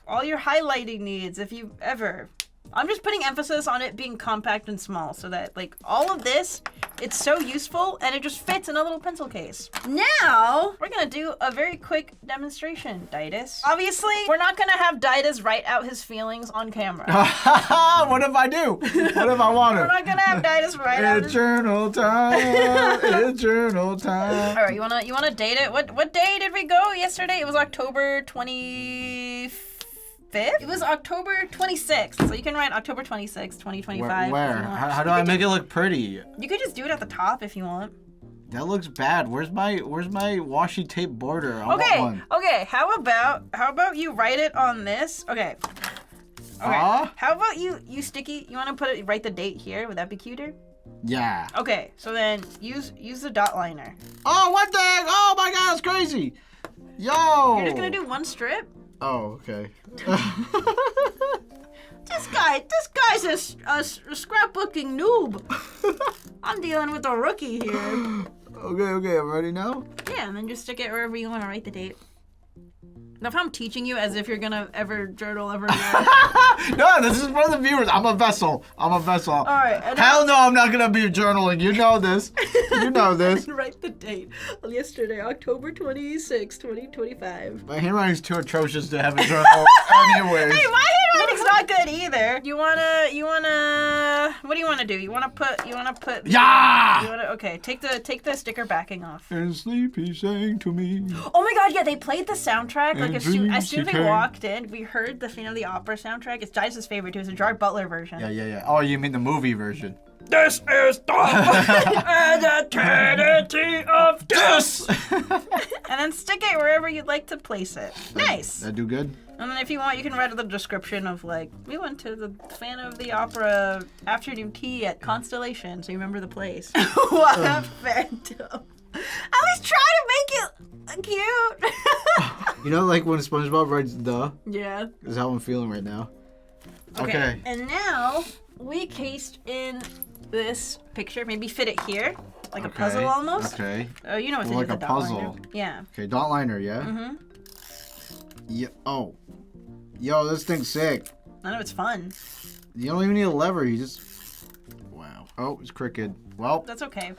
Speaker 2: all your highlighting needs, if you ever. I'm just putting emphasis on it being compact and small so that like all of this, it's so useful and it just fits in a little pencil case. Now, we're gonna do a very quick demonstration, Daidus. Obviously, we're not gonna have Daidus write out his feelings on camera.
Speaker 1: What if I do? What if I want to?
Speaker 2: We're not gonna have Daidus write out
Speaker 1: It's journal time. It's journal time.
Speaker 2: All right, you wanna date it? What day did we go yesterday? It was October 25th? It was October 26th, so you can write October 26th, 2025.
Speaker 1: Where? How do I make it look pretty?
Speaker 2: You could just do it at the top if you want.
Speaker 1: That looks bad. Where's my washi tape border? I want one.
Speaker 2: Okay. How about you write it on this? Okay. How about you sticky? You want to write the date here? Would that be cuter?
Speaker 1: Yeah.
Speaker 2: Okay. So then use the Dotliner.
Speaker 1: Oh, what the heck? Oh my God, it's crazy. Yo.
Speaker 2: You're just gonna do one strip.
Speaker 1: Oh, okay.
Speaker 2: This guy's a scrapbooking noob. I'm dealing with a rookie here.
Speaker 1: Okay, I'm ready now?
Speaker 2: Yeah, and then just stick it wherever you want to write the date. Now, if I'm teaching you as if you're gonna ever journal ever again.
Speaker 1: No, this is for the viewers. I'm a vessel. All
Speaker 2: right.
Speaker 1: Hell no, I'm not gonna be journaling. You know this. You know this.
Speaker 2: Write the date. Yesterday, October 26, 2025.
Speaker 1: My handwriting's too atrocious to have a journal anyways.
Speaker 2: Hey, my handwriting's not good either. You wanna, what do you wanna do? You wanna put,
Speaker 1: Yeah!
Speaker 2: okay, take the sticker backing off.
Speaker 1: And sleepy sang to me.
Speaker 2: Oh my god, yeah, they played the soundtrack. Like, as soon as we
Speaker 1: came.
Speaker 2: walked in, we heard the Phantom of the Opera soundtrack. It's Daidus' favorite too. It's a Gerard Butler version.
Speaker 1: Yeah. Oh, you mean the movie version?
Speaker 3: This is the eternity of this.
Speaker 2: And then stick it wherever you'd like to place it. Nice.
Speaker 1: That do good?
Speaker 2: And then if you want, you can write a little description of like, we went to the Phantom of the Opera afternoon tea at Constellation, so you remember the place. What a phantom. At least try to make it cute.
Speaker 1: You know, like when SpongeBob writes "the."
Speaker 2: Yeah.
Speaker 1: Is how I'm feeling right now.
Speaker 2: Okay. And now we cased in this picture. Maybe fit it here, like a puzzle almost.
Speaker 1: Okay.
Speaker 2: Oh, you know what to do
Speaker 1: Like
Speaker 2: with
Speaker 1: a
Speaker 2: the dot
Speaker 1: puzzle.
Speaker 2: liner. Yeah.
Speaker 1: Okay, Dotliner, yeah?
Speaker 2: Mm-hmm.
Speaker 1: Yeah. Oh. Yo, this thing's sick.
Speaker 2: I know it's fun.
Speaker 1: You don't even need a lever. You just. Wow. Oh, it's crooked. Well.
Speaker 2: That's okay.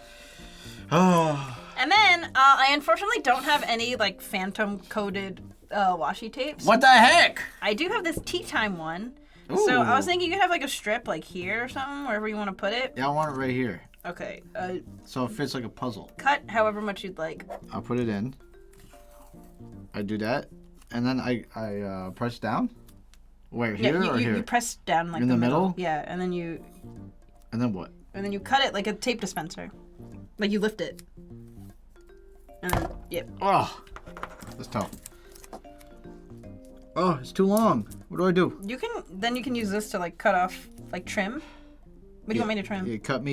Speaker 1: Oh.
Speaker 2: And then I unfortunately don't have any like phantom coated washi tapes.
Speaker 1: What the heck?
Speaker 2: I do have this tea time one.
Speaker 1: Ooh.
Speaker 2: So I was thinking you could have like a strip like here or something, wherever you want to put it.
Speaker 1: Yeah, I want it right here.
Speaker 2: Okay.
Speaker 1: So it fits like a puzzle.
Speaker 2: Cut however much you'd like.
Speaker 1: I'll put it in. I do that. And then I press down. Where, here or here?
Speaker 2: You press down like
Speaker 1: in the middle?
Speaker 2: Yeah, and then you.
Speaker 1: And then what?
Speaker 2: And then you cut it like a tape dispenser. Like you lift it. And then, yep.
Speaker 1: Oh, that's tough. Oh, it's too long. What do I do?
Speaker 2: Then you can use this to like cut off, like trim. What do you want me to trim?
Speaker 1: Yeah, cut.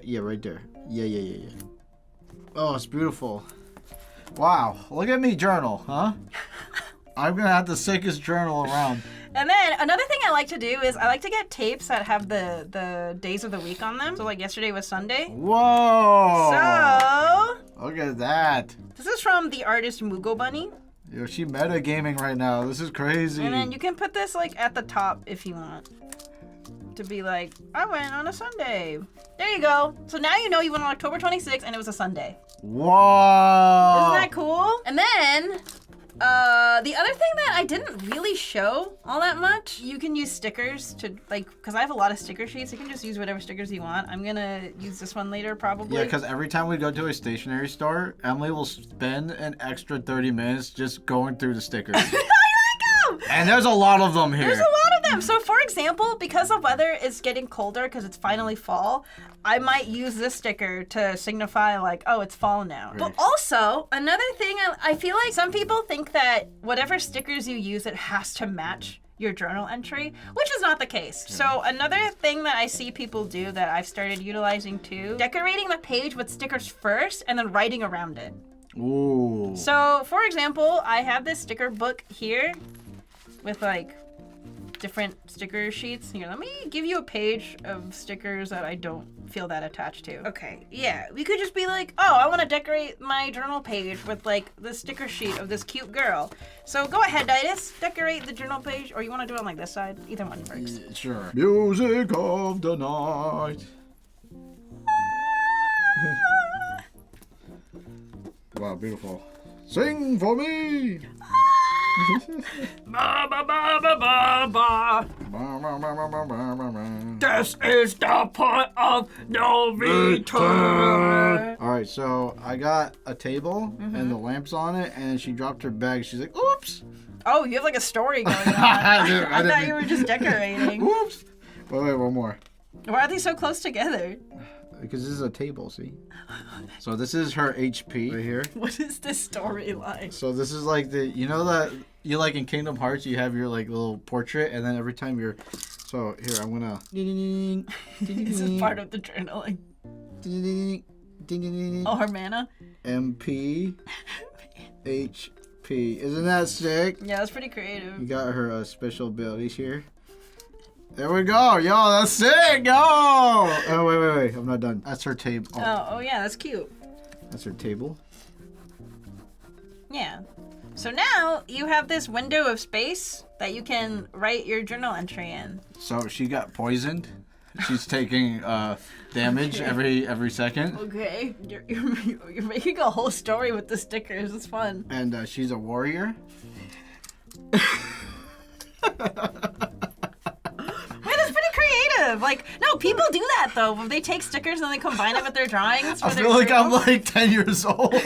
Speaker 1: Yeah, right there. Yeah. Oh, it's beautiful. Wow, look at me journal, huh? I'm gonna have the sickest journal around.
Speaker 2: And then another thing I like to do is I like to get tapes that have the days of the week on them. So like yesterday was Sunday.
Speaker 1: Whoa!
Speaker 2: So
Speaker 1: Look at that.
Speaker 2: this is from the artist Mugo Bunny.
Speaker 1: Yo, she meta gaming right now. This is crazy.
Speaker 2: And then you can put this like at the top if you want. To be like, I went on a Sunday. There you go. So now you know you went on October 26th and it was a Sunday.
Speaker 1: Whoa!
Speaker 2: Isn't that cool? And then the other thing that I didn't really show all that much, you can use stickers to like, because I have a lot of sticker sheets. You can just use whatever stickers you want. I'm gonna use this one later probably.
Speaker 1: Yeah, because every time we go to a stationery store, Emily will spend an extra 30 minutes just going through the stickers.
Speaker 2: I like them!
Speaker 1: And there's a lot of them here.
Speaker 2: There's a lot of them. So for example, because the weather is getting colder because it's finally fall, I might use this sticker to signify like, oh, it's fall now.
Speaker 1: Right.
Speaker 2: But also, another thing, I feel like some people think that whatever stickers you use, it has to match your journal entry, which is not the case. So another thing that I see people do that I've started utilizing too, decorating the page with stickers first and then writing around it.
Speaker 1: Ooh.
Speaker 2: So for example, I have this sticker book here with like different sticker sheets. Here, let me give you a page of stickers that I don't feel that attached to. Okay, yeah, we could just be like, oh, I want to decorate my journal page with like the sticker sheet of this cute girl. So go ahead, Daidus, decorate the journal page, or you want to do it on like this side? Either one works.
Speaker 1: Yeah, sure. Music of the night. Wow, beautiful. Sing for me.
Speaker 3: Ba ba ba ba ba ba. This is the point of no return.
Speaker 1: All right, so I got a table and the lamps on it, and she dropped her bag. She's like, "Oops!"
Speaker 2: Oh, you have like a story going on. I thought you were just decorating.
Speaker 1: Oops! Wait, one more.
Speaker 2: Why are they so close together?
Speaker 1: Because this is a table, see? So this is her HP right here.
Speaker 2: What is this storyline?
Speaker 1: So this is like the, you know that, you like in Kingdom Hearts, you have your like little portrait, and then every time you're, so here, I'm gonna.
Speaker 2: This is part of the journaling. Oh, her mana?
Speaker 1: MP. HP. Isn't that sick?
Speaker 2: Yeah, that's pretty creative.
Speaker 1: You got her special abilities here. There we go. Yo, that's sick. Yo. Oh, wait. I'm not done. That's her table.
Speaker 2: Oh, yeah, that's cute.
Speaker 1: That's her table.
Speaker 2: Yeah. So now you have this window of space that you can write your journal entry in.
Speaker 1: So she got poisoned. She's taking damage every second.
Speaker 2: Okay. You're making a whole story with the stickers. It's fun.
Speaker 1: And she's a warrior.
Speaker 2: impressive. Like, no, people do that though. They take stickers and they combine it with their drawings.
Speaker 1: I feel like I'm like 10 years old.
Speaker 2: No,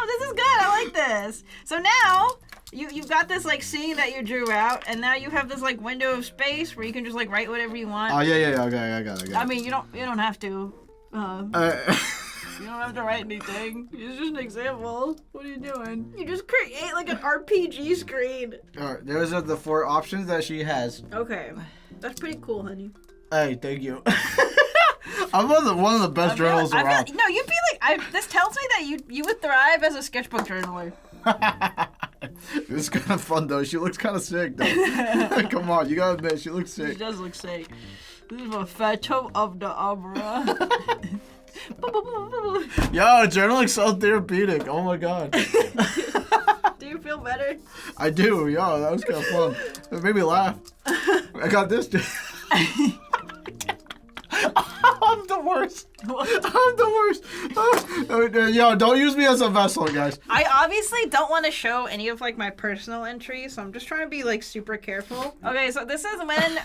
Speaker 2: this is good. I like this. So now you've got this like scene that you drew out, and now you have this like window of space where you can just like write whatever you want.
Speaker 1: Oh yeah. Okay, I got it.
Speaker 2: I mean, you don't have to. You don't have to write anything. It's just an example. What are you doing? You just create like an RPG screen.
Speaker 1: Alright, those are the 4 options that she has.
Speaker 2: Okay, that's pretty cool, honey.
Speaker 1: Hey, thank you. I'm one of the best journalists around.
Speaker 2: No, you'd be like. This tells me that you would thrive as a sketchbook journaler.
Speaker 1: This is kind of fun though. She looks kind of sick though. Come on, you gotta admit, she looks sick.
Speaker 2: She does look sick. This is a Phantom of the Opera.
Speaker 1: Yo, journaling's so therapeutic. Oh my god.
Speaker 2: Do you feel better?
Speaker 1: I do. Yo, that was kind of fun. It made me laugh. I got this. I'm the worst. I'm the worst. Yo, don't use me as a vessel, guys.
Speaker 2: I obviously don't want to show any of like my personal entries, so I'm just trying to be like super careful. Okay, so this is when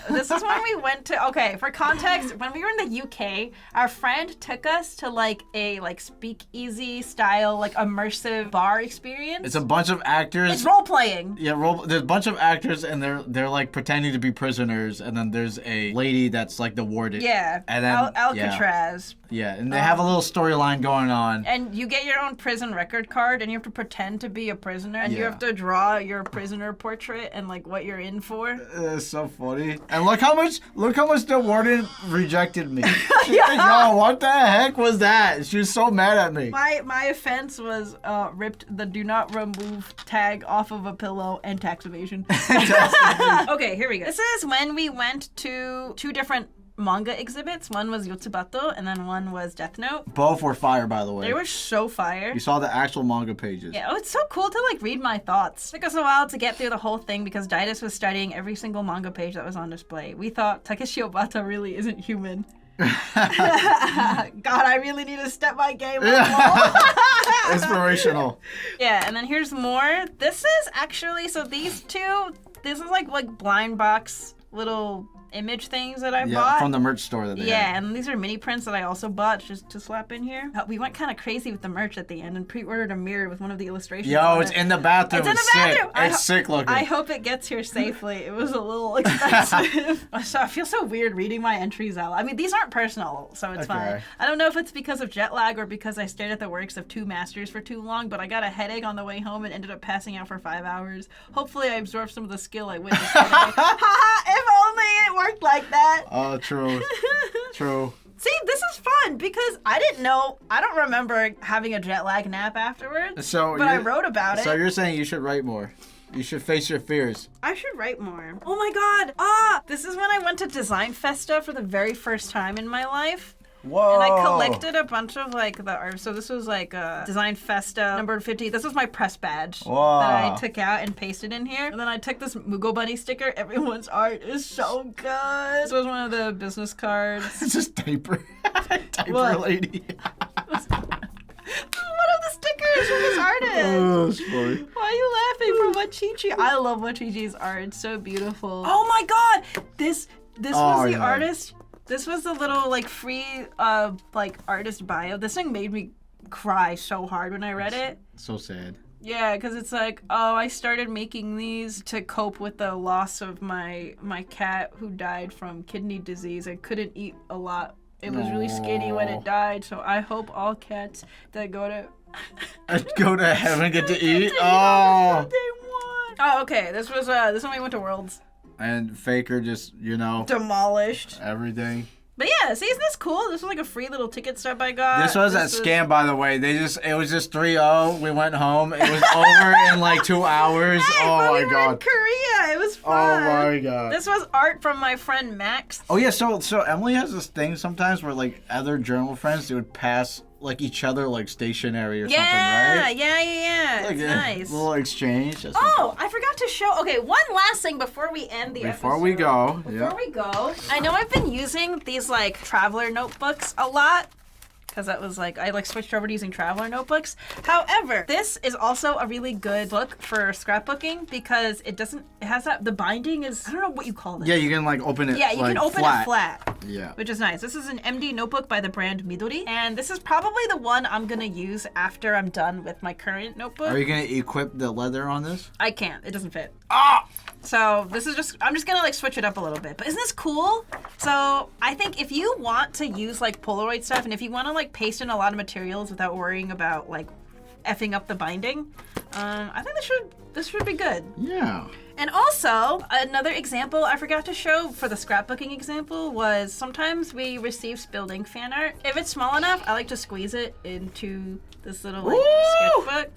Speaker 2: we went to, okay, for context, when we were in the UK, our friend took us to like a like speakeasy style like immersive bar experience.
Speaker 1: It's a bunch of actors.
Speaker 2: It's role playing.
Speaker 1: Yeah, there's a bunch of actors and they're like pretending to be prisoners, and then there's a lady that's like the warden.
Speaker 2: Yeah.
Speaker 1: And then
Speaker 2: Alcatraz.
Speaker 1: Yeah, and they have a little storyline going on.
Speaker 2: And you get your own prison record card, and you have to pretend to be a prisoner, and you have to draw your prisoner portrait and like what you're in for.
Speaker 1: It's so funny. And look how much the warden rejected me. Yo, what the heck was that? She was so mad at me.
Speaker 2: My offense was ripped the do not remove tag off of a pillow and tax evasion. Okay, here we go. This is when we went to 2 different manga exhibits. One was Yotsubato, and then one was Death Note.
Speaker 1: Both were fire, by the way.
Speaker 2: They were so fire.
Speaker 1: You saw the actual manga pages.
Speaker 2: Yeah, oh, it's so cool to like read my thoughts. It took us a while to get through the whole thing because Daidus was studying every single manga page that was on display. We thought Takeshi Obata really isn't human. God, I really need to step my game up.
Speaker 1: Inspirational.
Speaker 2: Yeah, and then here's more. This is actually, so these 2, this is like blind box little image things that I bought.
Speaker 1: From the merch store that they had.
Speaker 2: And these are mini prints that I also bought just to slap in here. We went kind of crazy with the merch at the end and pre-ordered a mirror with one of the illustrations.
Speaker 1: Yo, it's in the bathroom.
Speaker 2: It's in the bathroom.
Speaker 1: It's sick looking.
Speaker 2: I hope it gets here safely. It was a little expensive. So I feel so weird reading my entries out. I mean, these aren't personal, so it's fine. I don't know if it's because of jet lag or because I stared at the works of 2 masters for too long, but I got a headache on the way home and ended up passing out for 5 hours. Hopefully I absorbed some of the skill I witnessed today. If only it worked like that.
Speaker 1: Oh, true. True.
Speaker 2: See, this is fun because I don't remember having a jet lag nap afterwards, but I wrote about it.
Speaker 1: So you're saying you should write more. You should face your fears.
Speaker 2: I should write more. Oh my god. This is when I went to Design Festa for the very first time in my life.
Speaker 1: Whoa.
Speaker 2: And I collected a bunch of like the art. So this was like Design Festa number 50. This was my press badge that I took out and pasted in here. And then I took this Mugo Bunny sticker. Everyone's art is so good. This was one of the business cards.
Speaker 1: It's just diaper lady.
Speaker 2: One of the stickers from this artist.
Speaker 1: Oh, that's funny.
Speaker 2: Why are you laughing from Wachichi? I love Wachichi's art. It's so beautiful. Oh my god! This was the artist. This was the little like free like artist bio. This thing made me cry so hard when I read it.
Speaker 1: So sad.
Speaker 2: Yeah, because it's like, oh, I started making these to cope with the loss of my cat who died from kidney disease. I couldn't eat a lot. It was really skinny when it died, so I hope all cats that go to
Speaker 1: heaven get to eat. Oh.
Speaker 2: Oh, okay. This one we went to Worlds.
Speaker 1: And Faker just,
Speaker 2: demolished
Speaker 1: everything.
Speaker 2: But yeah, see, isn't this cool? This was like a free little ticket stub I got.
Speaker 1: This was that scam, by the way. It was just 3-0. We went home. It was over in like 2 hours.
Speaker 2: Hey,
Speaker 1: oh my
Speaker 2: we
Speaker 1: god.
Speaker 2: Were in Korea. It was fun.
Speaker 1: Oh my god.
Speaker 2: This was art from my friend Max.
Speaker 1: Oh yeah, so Emily has this thing sometimes where like other journal friends, they would pass like each other like stationery or something, right?
Speaker 2: Yeah.
Speaker 1: Like
Speaker 2: it's nice.
Speaker 1: Little exchange.
Speaker 2: I forgot to show. Okay, one last thing before we end the episode.
Speaker 1: Before we go,
Speaker 2: I know I've been using these like traveler notebooks a lot. because that was like, I like switched over to using traveler notebooks. However, this is also a really good book for scrapbooking because it has that, the binding is, I don't know what you call it.
Speaker 1: Yeah, you can like open it.
Speaker 2: Yeah, you can open it flat.
Speaker 1: Yeah.
Speaker 2: Which is nice. This is an MD notebook by the brand Midori, and this is probably the one I'm gonna use after I'm done with my current notebook.
Speaker 1: Are you gonna equip the leather on this?
Speaker 2: I can't. It doesn't fit.
Speaker 1: Ah!
Speaker 2: So this is just, I'm just gonna like switch it up a little bit. But isn't this cool? So I think if you want to use like Polaroid stuff, and if you want to like paste in a lot of materials without worrying about like effing up the binding, I think this should be good.
Speaker 1: Yeah.
Speaker 2: And also, another example I forgot to show for the scrapbooking example was sometimes we receive building fan art. If it's small enough, I like to squeeze it into this little like sketchbook.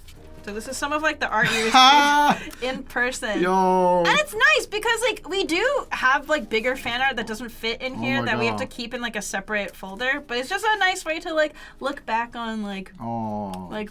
Speaker 2: So this is some of like the art you receive in person.
Speaker 1: Yo.
Speaker 2: And it's nice because like we do have like bigger fan art that doesn't fit in here that we have to keep in like a separate folder. But it's just a nice way to like look back on like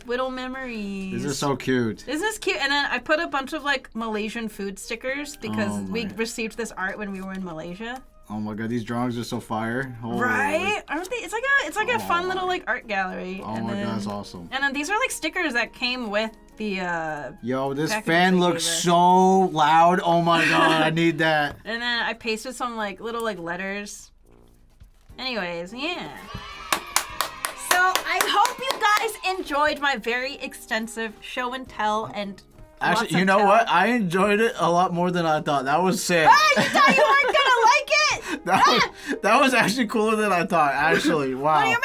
Speaker 2: little memories.
Speaker 1: This is so cute.
Speaker 2: Isn't this cute? And then I put a bunch of like Malaysian food stickers because we received this art when we were in Malaysia.
Speaker 1: Oh my god, these drawings are so fire. Holy.
Speaker 2: Right? Aren't they? It's like a fun little like art gallery.
Speaker 1: Oh my god, that's awesome.
Speaker 2: And then these are like stickers that came with the
Speaker 1: Yo, this fan looks so loud. Oh my god, I need that.
Speaker 2: And then I pasted some like little like letters. Anyways, yeah. So I hope you guys enjoyed my very extensive show and tell and
Speaker 1: actually, you know what? I enjoyed it a lot more than I thought. That was sick.
Speaker 2: Hey, you thought you weren't gonna like it?
Speaker 1: that was actually cooler than I thought. Actually, wow.
Speaker 2: What do you mean?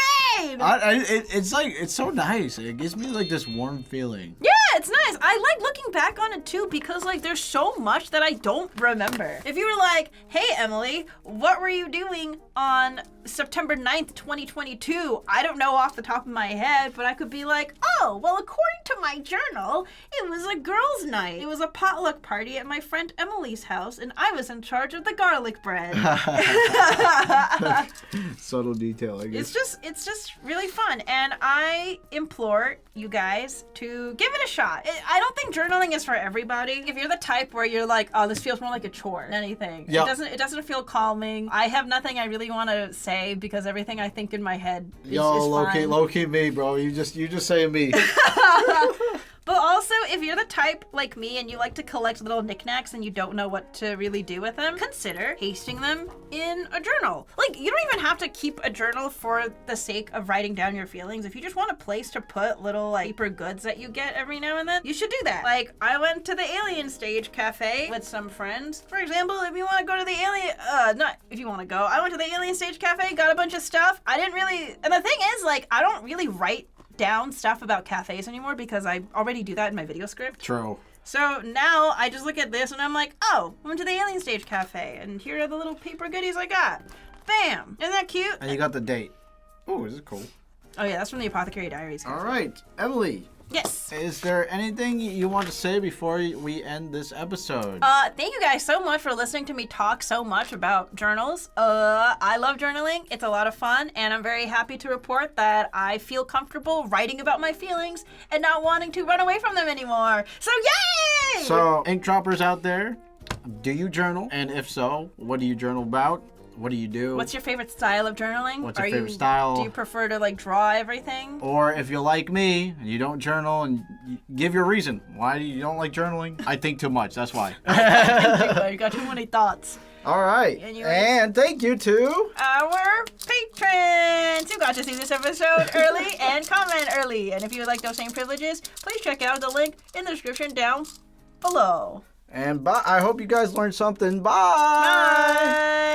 Speaker 1: It's so nice. It gives me like this warm feeling.
Speaker 2: Yeah, it's nice. I like looking back on it too because like there's so much that I don't remember. If you were like, hey Emily, what were you doing on September 9th, 2022? I don't know off the top of my head, but I could be like, oh, well, according to my journal, it was a girls' night. It was a potluck party at my friend Emily's house, and I was in charge of the garlic bread.
Speaker 1: Subtle detail, I guess.
Speaker 2: It's just really fun, and I implore you guys to give it a shot. I don't think journaling is for everybody. If you're the type where you're like, oh, this feels more like a chore than anything,
Speaker 1: yep.
Speaker 2: It doesn't feel calming. I have nothing I really want to say because everything I think in my head is
Speaker 1: low key me, bro. You just saying me.
Speaker 2: But also, if you're the type like me and you like to collect little knickknacks and you don't know what to really do with them, consider pasting them in a journal. Like, you don't even have to keep a journal for the sake of writing down your feelings. If you just want a place to put little like paper goods that you get every now and then, you should do that. Like, I went to the Alien Stage Cafe with some friends. For example, if you want to go to the not if you want to go. I went to the Alien Stage Cafe, got a bunch of stuff. I didn't really, and the thing is, like, I don't really write down stuff about cafes anymore because I already do that in my video script.
Speaker 1: True.
Speaker 2: So now I just look at this and I'm like, oh, I went to the Alien Stage Cafe and here are the little paper goodies I got. Bam! Isn't that cute?
Speaker 1: And you got the date. Oh, this is cool.
Speaker 2: Oh yeah, that's from the Apothecary Diaries.
Speaker 1: All right, Emily.
Speaker 2: Yes.
Speaker 1: Is there anything you want to say before we end this episode?
Speaker 2: Thank you guys so much for listening to me talk so much about journals. I love journaling. It's a lot of fun, and I'm very happy to report that I feel comfortable writing about my feelings and not wanting to run away from them anymore. So yay!
Speaker 1: So, ink droppers out there, do you journal? And if so, what do you journal about? What do you do?
Speaker 2: What's your favorite style of journaling?
Speaker 1: What's your favorite style?
Speaker 2: Do you prefer to like draw everything?
Speaker 1: Or if you're like me and you don't journal, and give your reason why you don't like journaling. I think too much. That's why.
Speaker 2: You got too many thoughts.
Speaker 1: All right. And thank you to
Speaker 2: our patrons who got to see this episode early and comment early. And if you would like those same privileges, please check out the link in the description down below.
Speaker 1: And bye. I hope you guys learned something. Bye.
Speaker 2: Bye.